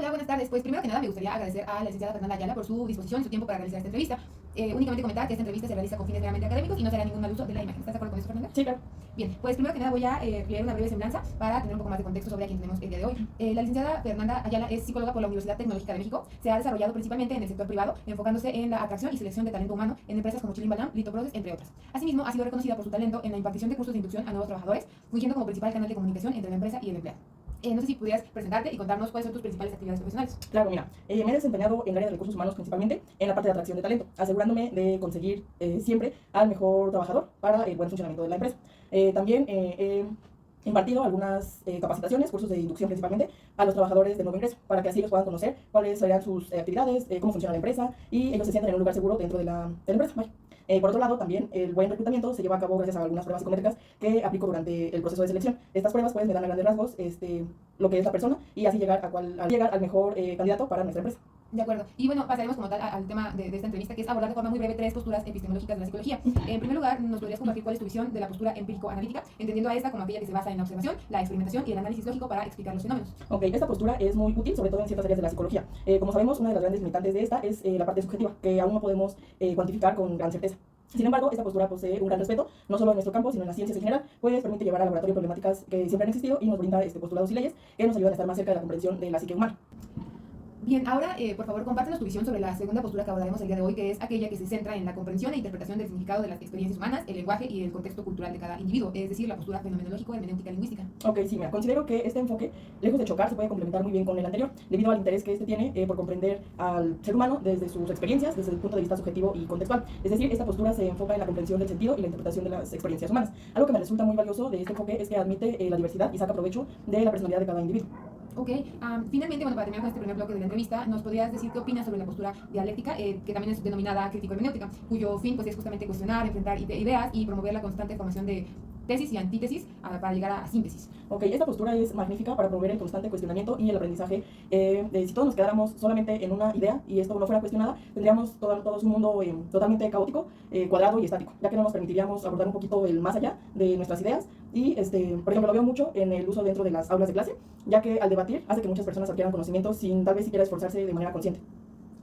Hola, buenas tardes. Pues primero que nada me gustaría agradecer a la licenciada Fernanda Ayala por su disposición y su tiempo para realizar esta entrevista. Únicamente comentar que esta entrevista se realiza con fines meramente académicos y no será ningún mal uso de la imagen. ¿Estás de acuerdo con eso, Fernanda? Sí, claro. Bien, pues primero que nada voy a leer una breve semblanza para tener un poco más de contexto sobre a quien tenemos el día de hoy. La licenciada Fernanda Ayala es psicóloga por la Universidad Tecnológica de México. Se ha desarrollado principalmente en el sector privado, enfocándose en la atracción y selección de talento humano en empresas como Chilimbalam, Litoproces, entre otras. Asimismo, ha sido reconocida por su talento en la impartición de cursos de inducción a nuevos trabajadores, fungiendo como principal canal de comunicación entre la empresa y el empleado. No sé si pudieras presentarte y contarnos cuáles son tus principales actividades profesionales. Claro, mira, me he desempeñado en el área de recursos humanos principalmente en la parte de atracción de talento, asegurándome de conseguir siempre al mejor trabajador para el buen funcionamiento de la empresa. También he impartido algunas capacitaciones, cursos de inducción principalmente, a los trabajadores de nuevo ingreso, para que así los puedan conocer cuáles serían sus actividades, cómo funciona la empresa y ellos se sientan en un lugar seguro dentro de la empresa. Vaya. Por otro lado, también el buen reclutamiento se lleva a cabo gracias a algunas pruebas psicométricas que aplico durante el proceso de selección. Estas pruebas pues me dan a grandes rasgos lo que es la persona y así llegar al mejor candidato para nuestra empresa. De acuerdo. Y bueno, pasaremos como tal al tema de esta entrevista, que es abordar de forma muy breve tres posturas epistemológicas de la psicología. En primer lugar, nos podrías compartir cuál es tu visión de la postura empírico-analítica, entendiendo a esta como aquella que se basa en la observación, la experimentación y el análisis lógico para explicar los fenómenos. Ok, esta postura es muy útil, sobre todo en ciertas áreas de la psicología. Como sabemos, una de las grandes limitantes de esta es la parte subjetiva, que aún no podemos cuantificar con gran certeza. Sin embargo, esta postura posee un gran respeto, no solo en nuestro campo, sino en las ciencias en general, pues permite llevar al laboratorio problemáticas que siempre han existido y nos brinda postulados y leyes que nos ayudan a estar más cerca de la comprensión de la psique humana. Bien, ahora, por favor, compártenos tu visión sobre la segunda postura que abordaremos el día de hoy, que es aquella que se centra en la comprensión e interpretación del significado de las experiencias humanas, el lenguaje y el contexto cultural de cada individuo, es decir, la postura fenomenológico-hermenéutica lingüística. Ok, sí, mira, considero que este enfoque, lejos de chocar, se puede complementar muy bien con el anterior, debido al interés que este tiene por comprender al ser humano desde sus experiencias, desde el punto de vista subjetivo y contextual. Es decir, esta postura se enfoca en la comprensión del sentido y la interpretación de las experiencias humanas. Algo que me resulta muy valioso de este enfoque es que admite la diversidad y saca provecho de la personalidad de cada individuo. Ok, finalmente, bueno, para terminar con este primer bloque de la entrevista, ¿nos podrías decir qué opinas sobre la postura dialéctica, que también es denominada crítico-hermenéutica, cuyo fin pues, es justamente cuestionar, enfrentar ideas y promover la constante formación de tesis y antítesis para llegar a síntesis? Ok, esta postura es magnífica para promover el constante cuestionamiento y el aprendizaje. Si todos nos quedáramos solamente en una idea y esto no fuera cuestionada, tendríamos todos un mundo totalmente caótico, cuadrado y estático, ya que no nos permitiríamos abordar un poquito el más allá de nuestras ideas. Y, por ejemplo, lo veo mucho en el uso dentro de las aulas de clase, ya que al debatir hace que muchas personas adquieran conocimientos sin tal vez siquiera esforzarse de manera consciente.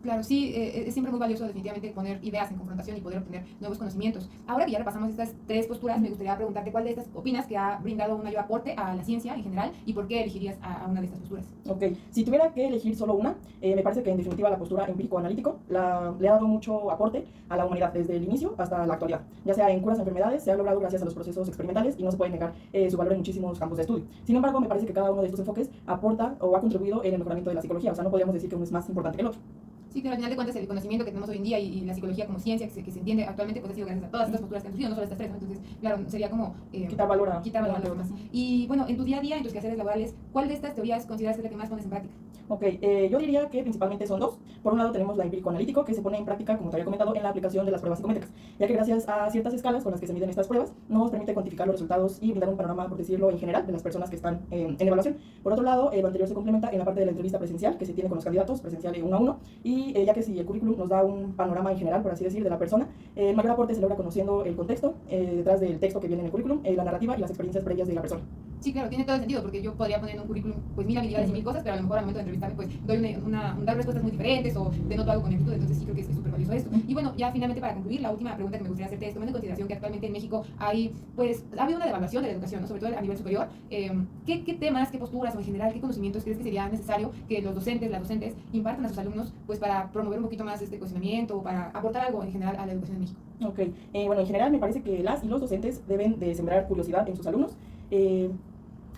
Claro, sí, es siempre muy valioso definitivamente poner ideas en confrontación y poder obtener nuevos conocimientos. Ahora que ya repasamos estas tres posturas, me gustaría preguntarte cuál de estas opinas que ha brindado un mayor aporte a la ciencia en general y por qué elegirías a una de estas posturas. Ok, si tuviera que elegir solo una, me parece que en definitiva la postura empírico-analítico le ha dado mucho aporte a la humanidad desde el inicio hasta la actualidad. Ya sea en curas a enfermedades, se ha logrado gracias a los procesos experimentales y no se puede negar su valor en muchísimos campos de estudio. Sin embargo, me parece que cada uno de estos enfoques aporta o ha contribuido en el mejoramiento de la psicología, o sea, no podríamos decir que uno es más importante que el otro. Sí, pero al final de cuentas el conocimiento que tenemos hoy en día y la psicología como ciencia que se entiende actualmente pues ha sido gracias a todas estas posturas que han surgido, no solo estas tres, ¿no? Entonces, claro, sería como quitar valor a las demás. Y bueno, en tu día a día, en tus quehaceres laborales, ¿cuál de estas teorías consideras que es la que más pones en práctica? Ok, yo diría que principalmente son dos. Por un lado tenemos la empírico-analítico, que se pone en práctica, como te había comentado, en la aplicación de las pruebas psicométricas, ya que gracias a ciertas escalas con las que se miden estas pruebas, nos permite cuantificar los resultados y brindar un panorama, por decirlo, en general, de las personas que están en evaluación. Por otro lado, lo anterior se complementa en la parte de la entrevista presencial, que se tiene con los candidatos, presencial 1 a 1, y ya que si el currículum nos da un panorama en general, por así decir, de la persona, el mayor aporte se logra conociendo el contexto detrás del texto que viene en el currículum, la narrativa y las experiencias previas de la persona. Sí, claro, tiene todo el sentido, porque yo podría poner en un currículum pues mil habilidades y mil cosas, pero a lo mejor al momento de entrevistarme pues doy dar respuestas muy diferentes o denoto algo con actitud, entonces sí creo que es súper valioso esto. Y bueno, ya finalmente para concluir, la última pregunta que me gustaría hacerte es, tomando en consideración que actualmente en México ha habido una devaluación de la educación, ¿no? Sobre todo a nivel superior, ¿qué temas, qué posturas o en general, qué conocimientos crees que sería necesario que los docentes, las docentes impartan a sus alumnos pues para promover un poquito más este cuestionamiento o para aportar algo en general a la educación en México? Ok, bueno, en general me parece que las y los docentes deben de sembrar curiosidad en sus alumnos,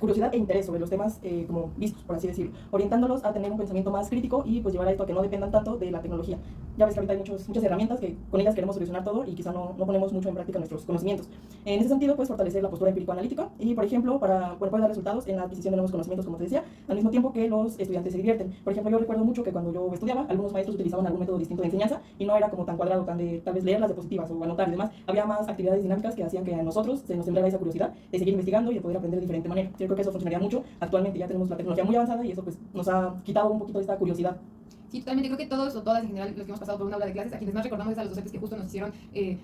curiosidad e interés sobre los temas como vistos, por así decirlo, orientándolos a tener un pensamiento más crítico y pues llevar a esto a que no dependan tanto de la tecnología. Ya ves que ahorita hay muchas herramientas que con ellas queremos solucionar todo y quizá no ponemos mucho en práctica nuestros conocimientos. En ese sentido, pues fortalecer la postura empírico-analítica y, por ejemplo, para poder dar resultados en la adquisición de nuevos conocimientos, como te decía, al mismo tiempo que los estudiantes se divierten. Por ejemplo, yo recuerdo mucho que cuando yo estudiaba, algunos maestros utilizaban algún método distinto de enseñanza y no era como tan cuadrado, tan de tal vez leer las diapositivas o anotar y demás. Había más actividades dinámicas que hacían que a nosotros se nos sembrara esa curiosidad de seguir investigando y de poder aprender de diferente manera. Yo creo que eso funcionaría mucho. Actualmente ya tenemos la tecnología muy avanzada y eso pues nos ha quitado un poquito de esta curiosidad. Sí, totalmente. Creo que todos o todas en general, los que hemos pasado por una aula de clases, a quienes más recordamos es a los docentes que justo nos hicieron,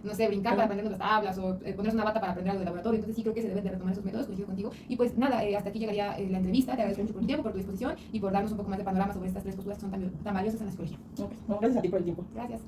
no sé, brincar para aprendernos las tablas o ponernos una bata para aprender algo de laboratorio. Entonces sí creo que se deben de retomar esos métodos, coincido contigo. Y pues nada, hasta aquí llegaría la entrevista. Te agradezco mucho por tu tiempo, por tu disposición y por darnos un poco más de panorama sobre estas tres posturas que son tan valiosas en la psicología. Ok, no, gracias a ti por el tiempo. Gracias.